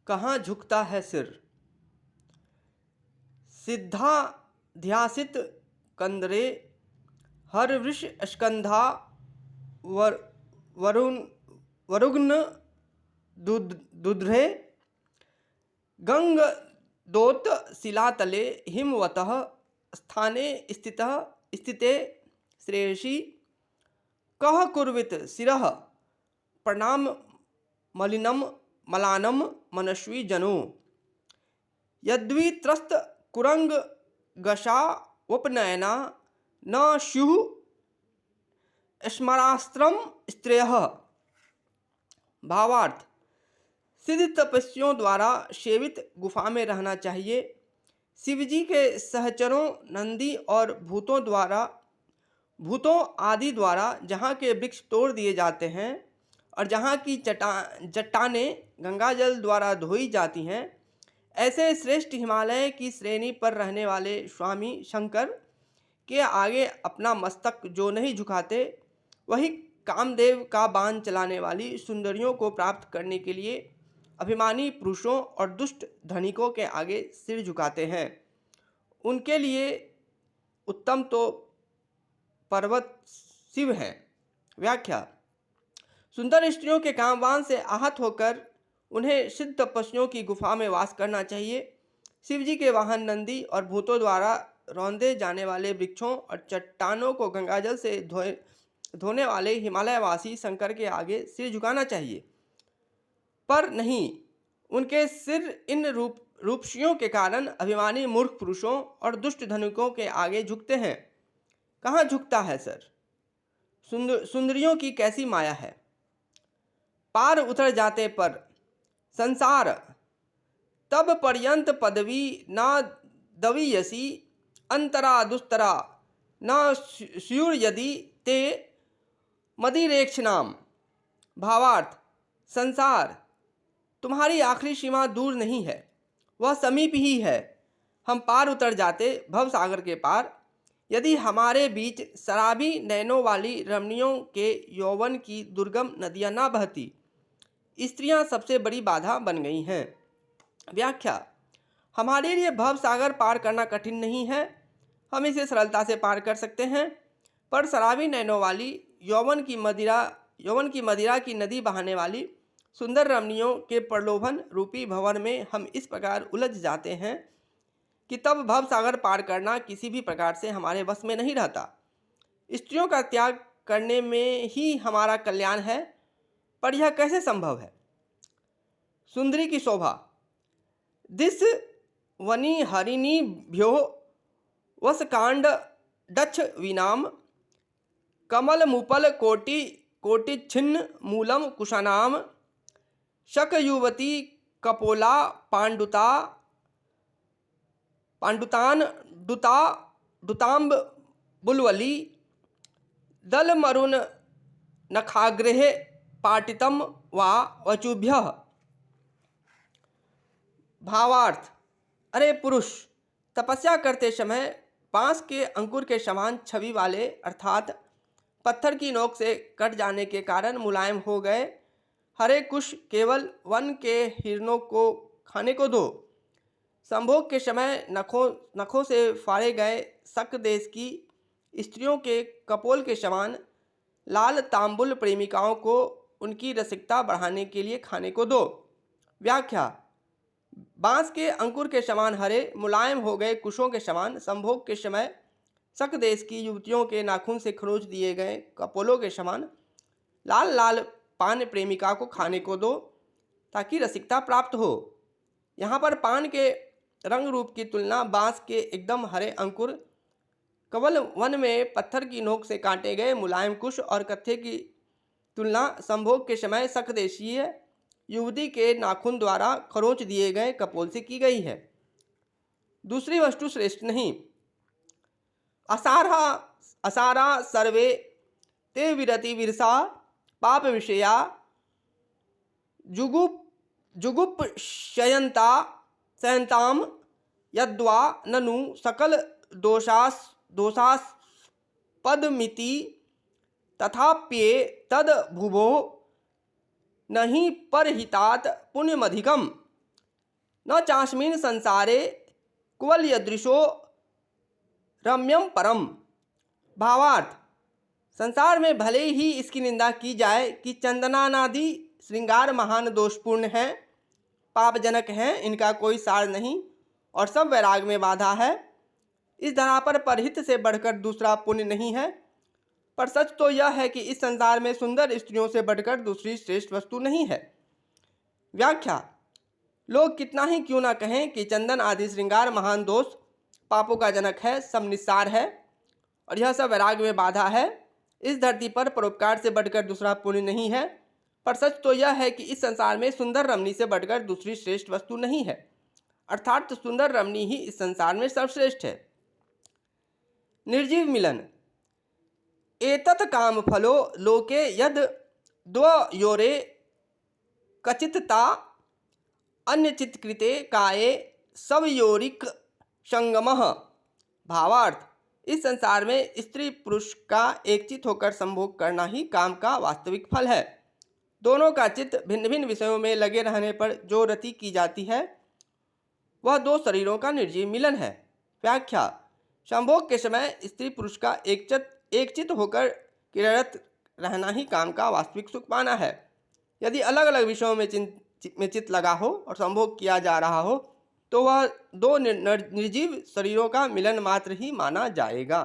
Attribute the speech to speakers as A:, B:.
A: कहाँ झुकता है सिर। सिद्धाध्यासित कंदरे हरवृष स्कंधा वर वरुण वरुग्न दुध्रे गंगदोत शिलातले हिमवतः स्थाने स्थिते श्रेयसी कः कुर्वित शिरः प्रणाम मलिनम मलानम मनस्वी जनो यद्वी त्रस्त कुरंग गशा उपनयना न स्युः स्मरास्त्रम स्त्रियः। भावार्थ, सिद्ध तपस्वियों द्वारा सेवित गुफा में रहना चाहिए। शिवजी के सहचरों नंदी और भूतों आदि द्वारा जहाँ के वृक्ष तोड़ दिए जाते हैं और जहाँ की चट्टानें गंगाजल द्वारा धोई जाती हैं, ऐसे श्रेष्ठ हिमालय की श्रेणी पर रहने वाले स्वामी शंकर के आगे अपना मस्तक जो नहीं झुकाते, वही कामदेव का बाण चलाने वाली सुंदरियों को प्राप्त करने के लिए अभिमानी पुरुषों और दुष्ट धनिकों के आगे सिर झुकाते हैं। उनके लिए उत्तम तो पर्वत शिव हैं। व्याख्या, सुंदर स्त्रियों के कामवान से आहत होकर उन्हें सिद्ध तपस्वियों की गुफा में वास करना चाहिए। शिवजी के वाहन नंदी और भूतों द्वारा रौंदे जाने वाले वृक्षों और चट्टानों को गंगाजल से धोने वाले हिमालयवासी शंकर के आगे सिर झुकाना चाहिए, पर नहीं उनके सिर इन रूपसियों के कारण अभिमानी मूर्ख पुरुषों और दुष्ट धनिकों के आगे झुकते हैं। कहाँ झुकता है सर। सुंदरियों की कैसी माया है। पार उतर जाते पर संसार तब पर्यंत पदवी न दवीयसी अंतरा दुस्तरा न स्युर यदि ते मदिरेक्षणाम। भावार्थ, संसार तुम्हारी आखिरी सीमा दूर नहीं है, वह समीप ही है। हम पार उतर जाते भव सागर के पार, यदि हमारे बीच शराबी नैनों वाली रमणियों के यौवन की दुर्गम नदियाँ ना बहती। स्त्रियां सबसे बड़ी बाधा बन गई हैं। व्याख्या, हमारे लिए भव सागर पार करना कठिन नहीं है, हम इसे सरलता से पार कर सकते हैं, पर शराबी नैनों वाली यौवन की मदिरा की नदी बहाने वाली सुंदर रमणियों के प्रलोभन रूपी भंवर में हम इस प्रकार उलझ जाते हैं कि तब भव सागर पार करना किसी भी प्रकार से हमारे वश में नहीं रहता। स्त्रियों का त्याग करने में ही हमारा कल्याण है, पर यह कैसे संभव है। सुंदरी की शोभा। दिस वनी हरिणी भ्यो वसकांड दक्ष विनाम कमल मुपल कोटि छिन्न मूलम कुशानाम शक युवती कपोला पांडुतान दुतांब बुलवली दल मरुन नखाग्रह पाटितम वा वचुभ्यः। भावार्थ, अरे पुरुष, तपस्या करते समय बांस के अंकुर के समान छवि वाले अर्थात पत्थर की नोक से कट जाने के कारण मुलायम हो गए हरे कुश केवल वन के हिरणों को खाने को दो। संभोग के समय नखों से फाड़े गए शक देश की स्त्रियों के कपोल के समान लाल तांबुल प्रेमिकाओं को उनकी रसिकता बढ़ाने के लिए खाने को दो। व्याख्या, बांस के अंकुर के समान हरे मुलायम हो गए कुशों के समान संभोग के समय शक देश की युवतियों के नाखून से खरोच दिए गए कपोलों के समान लाल लाल पान प्रेमिका को खाने को दो ताकि रसिकता प्राप्त हो। यहाँ पर पान के रंग रूप की तुलना बांस के एकदम हरे अंकुर कवल वन में पत्थर की नोक से काटे गए मुलायम कुश और कत्थे की तुलना संभोग के समय शकदेशीय युवती के नाखून द्वारा खरोच दिए गए कपोल से की गई है। दूसरी वस्तु श्रेष्ठ नहीं। असारा सर्वे ते विरति विरसा पाप विषया जुगुप शयंताम यद्वा ननु सकल दोषास्पदमिति तथाप्ये तद भुवो नहि परहितात पुण्यमधिकम। न चास्मिन संसारे कुवलयदृशो रम्यम परम। भावार्थ, संसार में भले ही इसकी निंदा की जाए कि चंदनानादि श्रृंगार महान दोषपूर्ण हैं, पापजनक हैं, इनका कोई सार नहीं और सब वैराग में बाधा है। इस धरा पर परहित से बढ़कर दूसरा पुण्य नहीं है, पर सच तो यह है कि इस संसार में सुंदर स्त्रियों से बढ़कर दूसरी श्रेष्ठ वस्तु नहीं है। व्याख्या, लोग कितना ही क्यों ना कहें कि चंदन आदि श्रृंगार महान दोष पापों का जनक है, सब निस्सार है और यह सब वैराग में बाधा है। इस धरती पर परोपकार से बढ़कर दूसरा पुण्य नहीं है, पर सच तो यह है कि इस संसार में सुंदर रमणी से बढ़कर दूसरी श्रेष्ठ वस्तु नहीं है, अर्थात सुंदर रमणी ही इस संसार में सर्वश्रेष्ठ है। निर्जीव मिलन। एतत् काम फलो लोके यद द्वयोरे कचित्ता अन्यचित कृते काये सवयोरिक संगमः। भावार्थ, इस संसार में स्त्री पुरुष का एकचित होकर संभोग करना ही काम का वास्तविक फल है। दोनों का चित्त भिन्न भिन्न विषयों में लगे रहने पर जो रति की जाती है वह दो शरीरों का निर्जीव मिलन है। व्याख्या, संभोग के समय स्त्री पुरुष का एकचित होकर क्रियारत रहना ही काम का वास्तविक सुख पाना है। यदि अलग अलग विषयों में चित्त लगा हो और संभोग किया जा रहा हो तो वह दो निर्जीव शरीरों का मिलन मात्र ही माना जाएगा।